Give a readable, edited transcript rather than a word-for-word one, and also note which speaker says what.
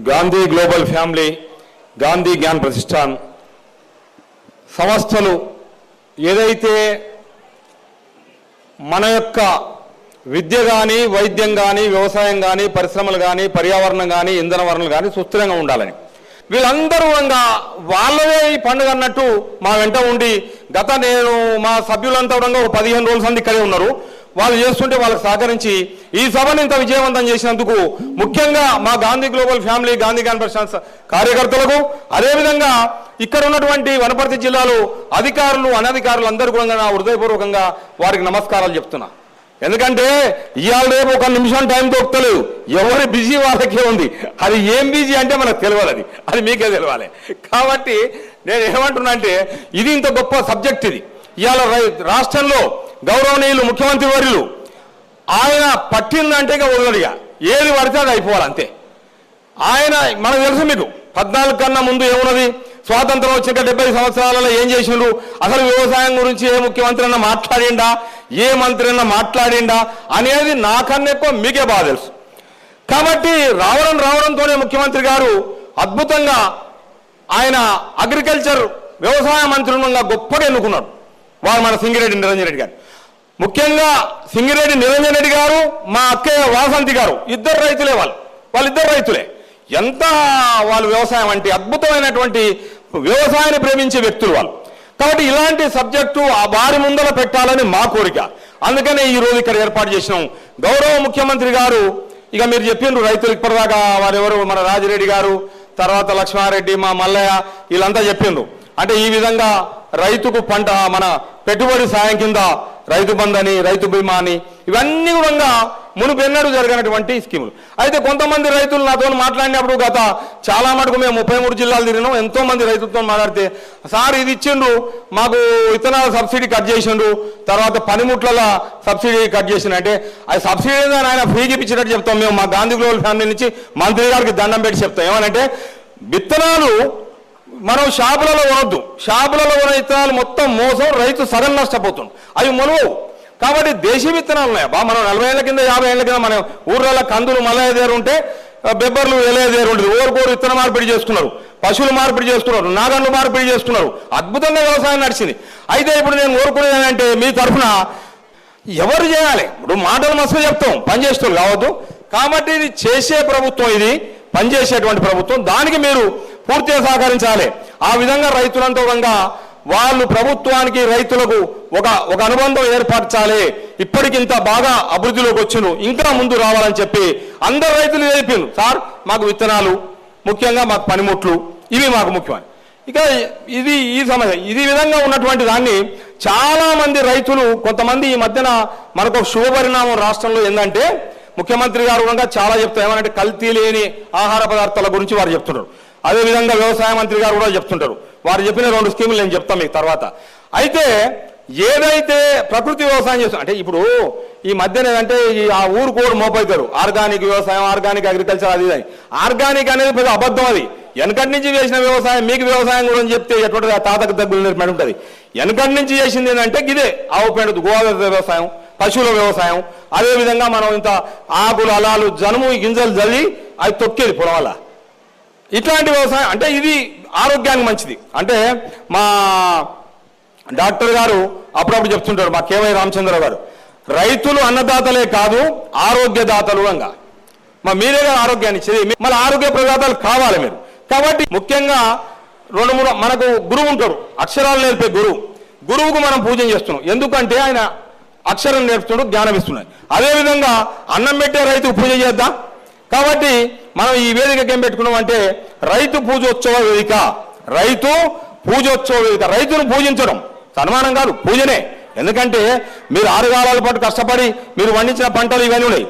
Speaker 1: Gandhi global family, Gandhi Gyan Pratishthan సంస్థలు ఏదైతే మన యొక్క విద్య కానీ, వైద్యం కానీ, వ్యవసాయం కానీ, పరిశ్రమలు కానీ, పర్యావరణం కానీ, ఇంధన వనరులు కానీ సుస్థిరంగా ఉండాలని వీళ్ళందరూ వాళ్ళవే ఈ పండుగ అన్నట్టు మా వెంట ఉండి నేను మా సభ్యులంతా ఒక 15 రోజుల సంది ఇక్కడే ఉన్నారు. వాళ్ళు చేస్తుంటే వాళ్ళకి సహకరించి ఈ సభను ఇంత విజయవంతం చేసినందుకు ముఖ్యంగా మా గాంధీ గ్లోబల్ ఫ్యామిలీ, గాంధీ జ్ఞాన్ ప్రతిష్టాన్ కార్యకర్తలకు, అదేవిధంగా ఇక్కడ ఉన్నటువంటి వనపర్తి జిల్లాలో అధికారులు, అనధికారులు అందరూ కూడా నా హృదయపూర్వకంగా వారికి నమస్కారాలు చెప్తున్నా. ఎందుకంటే ఇవాళ రేపు ఒక నిమిషం టైం దొరుకుతలేదు, ఎవరి బిజీ వాళ్ళకే ఉంది. అది ఏం బిజీ అంటే మనకు తెలియాలి, అది మీకే తెలియాలి. కాబట్టి నేను ఏమంటున్నా అంటే ఇది ఇంత గొప్ప సబ్జెక్ట్. ఇది ఇవాళ రాష్ట్రంలో గౌరవనీయులు ముఖ్యమంత్రి వర్యులు ఆయన పట్టిందంటే ఇక వదలడిగా ఏది పడితే అది అయిపోవాలి అంతే. ఆయన మనకు తెలుసు, మీకు 14 కన్నా ముందు ఏమున్నది, స్వాతంత్రం వచ్చాక 70 సంవత్సరాలలో ఏం చేసిండ్రు, అసలు వ్యవసాయం గురించి ఏ ముఖ్యమంత్రి అన్నా మాట్లాడిండా, ఏ మంత్రి అన్నా మాట్లాడిండా అనేది నాకన్నా ఎక్కువ మీకే బాగా తెలుసు. కాబట్టి రావడంతోనే ముఖ్యమంత్రి గారు అద్భుతంగా ఆయన అగ్రికల్చర్ వ్యవసాయ మంత్రులుగా గొప్పగా ఎన్నుకున్నాడు. వారు మన సింగిరెడ్డి నిరంజన్ రెడ్డి గారు. ముఖ్యంగా సింగిరెడ్డి నిరంజన్ రెడ్డి గారు, మా అక్కయ్య వాసంతి గారు ఇద్దరు రైతులే. వాళ్ళిద్దరు రైతులే. ఎంత వాళ్ళు వ్యవసాయం అంటే అద్భుతమైనటువంటి వ్యవసాయాన్ని ప్రేమించే వ్యక్తులు వాళ్ళు. కాబట్టి ఇలాంటి సబ్జెక్టు వారి ముందర పెట్టాలని మా కోరిక. అందుకనే ఈ రోజు ఇక్కడ ఏర్పాటు చేసినాం. గౌరవ ముఖ్యమంత్రి గారు ఇక మీరు చెప్పిండ్రు రైతులు ఇప్పటిదాకా వారెవరు, మన రాజిరెడ్డి గారు, తర్వాత లక్ష్మారెడ్డి, మా మల్లయ్య వీళ్ళంతా చెప్పిండ్రు. అంటే ఈ విధంగా రైతుకు పంట మన పెట్టుబడి సాయం కింద రైతు బంధు అని, రైతు బీమా అని, ఇవన్నీ కూడా మునుపెన్నడూ జరిగినటువంటి స్కీములు. అయితే కొంతమంది రైతులు నాతో మాట్లాడినప్పుడు గత చాలా మటుకు మేము 33 జిల్లాలు తిరిగినాం. ఎంతో మంది రైతులతో మాట్లాడితే, సార్ ఇది ఇచ్చిండ్రు మాకు, విత్తనాల సబ్సిడీ కట్ చేసిండ్రు, తర్వాత పనిముట్ల సబ్సిడీ కట్ చేసిండు. అంటే అది సబ్సిడీ ఆయన ఫ్రీకి ఇప్పించినట్టు చెప్తాం. మేము మా గాంధీ గ్లోబల్ ఫ్యామిలీ నుంచి మంత్రి గారికి దండం పెట్టి చెప్తాం. ఏమనంటే విత్తనాలు మనం షాపులలో కొనొద్దు, షాపులలో కొనే విత్తనాలు మొత్తం మోసం, రైతు సగం నష్టపోతుంది, అవి మొలవు. కాబట్టి దేశీ విత్తనాలు ఉన్నాయి. మనం 40 ఏళ్ల కింద 50 ఏళ్ల కింద మన ఊర్లలో కందులు మల్లయ్య దగ్గర ఉంటే, బెబ్బర్లు ఎలయ్య దగ్గర ఉంటుంది. ఓరుకోరు విత్తన మార్పిడి చేసుకున్నారు, పశువులు మార్పిడి చేసుకున్నారు, నాగన్లు మార్పిడి చేసుకున్నారు. అద్భుతంగా వ్యవసాయం నడిచింది. అయితే ఇప్పుడు నేను కోరుకునేదంటే మీ తరఫున ఎవరు చేయాలి? ఇప్పుడు మాటలు మస్తు చెప్తాం, పనిచేస్తారు కావద్దు. కాబట్టి ఇది చేసే ప్రభుత్వం, ఇది పనిచేసేటువంటి ప్రభుత్వం, దానికి మీరు పూర్తిగా సహకరించాలి. ఆ విధంగా రైతులంతా వాళ్ళు ప్రభుత్వానికి, రైతులకు ఒక అనుబంధం ఏర్పరచాలి. ఇప్పటికి ఇంత బాగా అభివృద్ధిలోకి వచ్చిండ్రు, ఇంకా ముందు రావాలని చెప్పి అందరు రైతులు చెప్పిండ్రు, సార్ మాకు విత్తనాలు ముఖ్యంగా, మాకు పనిముట్లు ఇవి మాకు ముఖ్యమని. ఇక ఇది ఈ సమస్య, ఇది విధంగా ఉన్నటువంటి దాన్ని చాలా మంది రైతులు, కొంతమంది ఈ మధ్యన మనకు ఒక శుభపరిణామం రాష్ట్రంలో ఏంటంటే, ముఖ్యమంత్రి గారు కూడా చాలా చెప్తారు. ఏమనంటే కల్తీ లేని ఆహార పదార్థాల గురించి వారు చెప్తున్నారు. అదేవిధంగా వ్యవసాయ మంత్రి గారు కూడా చెప్తుంటారు. వారు చెప్పిన 2 స్కీములు నేను చెప్తాను మీకు తర్వాత. అయితే ఏదైతే ప్రకృతి వ్యవసాయం చేస్తాం అంటే, ఇప్పుడు ఈ మధ్యన ఏదంటే ఆ ఊరు కోడు మోపవుతారు, ఆర్గానిక్ వ్యవసాయం, ఆర్గానిక్ అగ్రికల్చర్, అది ఇది. ఆర్గానిక్ అనేది పెద్ద అబద్ధం. అది వెనకటి నుంచి చేసిన వ్యవసాయం. మీకు వ్యవసాయం గురించి చెప్తే ఎటువంటి తాతకు దగ్గర నేర్పడి ఉంటుంది. వెనకటి నుంచి చేసింది ఏంటంటే ఇదే ఆవు పేడ, గోదావరి వ్యవసాయం, పశువుల వ్యవసాయం. అదేవిధంగా మనం ఇంత ఆకులు, అలాలు, జనుము, గింజలు జల్లి అవి తొక్కేది పొలం వల్ల. ఇట్లాంటి వ్యవసాయం అంటే ఇది ఆరోగ్యానికి మంచిది. అంటే మా డాక్టర్ గారు అప్పుడప్పుడు చెప్తుంటారు, మా కేవై రామచంద్ర గారు, రైతులు అన్నదాతలే కాదు ఆరోగ్యదాతలు అంగా. మీరే ఆరోగ్యాన్ని ఇచ్చేది, మళ్ళీ ఆరోగ్య ప్రదాతలు కావాలి మీరు. కాబట్టి ముఖ్యంగా 2-3 మనకు గురువు ఉంటారు, అక్షరాలు నేర్పే గురువుకు మనం పూజ చేస్తున్నాం. ఎందుకంటే ఆయన అక్షరం నేర్పుతున్నాడు, జ్ఞానం ఇస్తున్నాడు. అదేవిధంగా అన్నం పెట్టే రైతుకు పూజ చేద్దాం. కాబట్టి మనం ఈ వేదికకి ఏం పెట్టుకున్నాం అంటే రైతు పూజోత్సవ వేదిక. రైతు పూజోత్సవ వేదిక. రైతును పూజించడం సన్మానం కాదు, పూజనే. ఎందుకంటే మీరు 6 కాలాల పాటు కష్టపడి మీరు పండించిన పంటలు ఇవన్నీ ఉన్నాయి.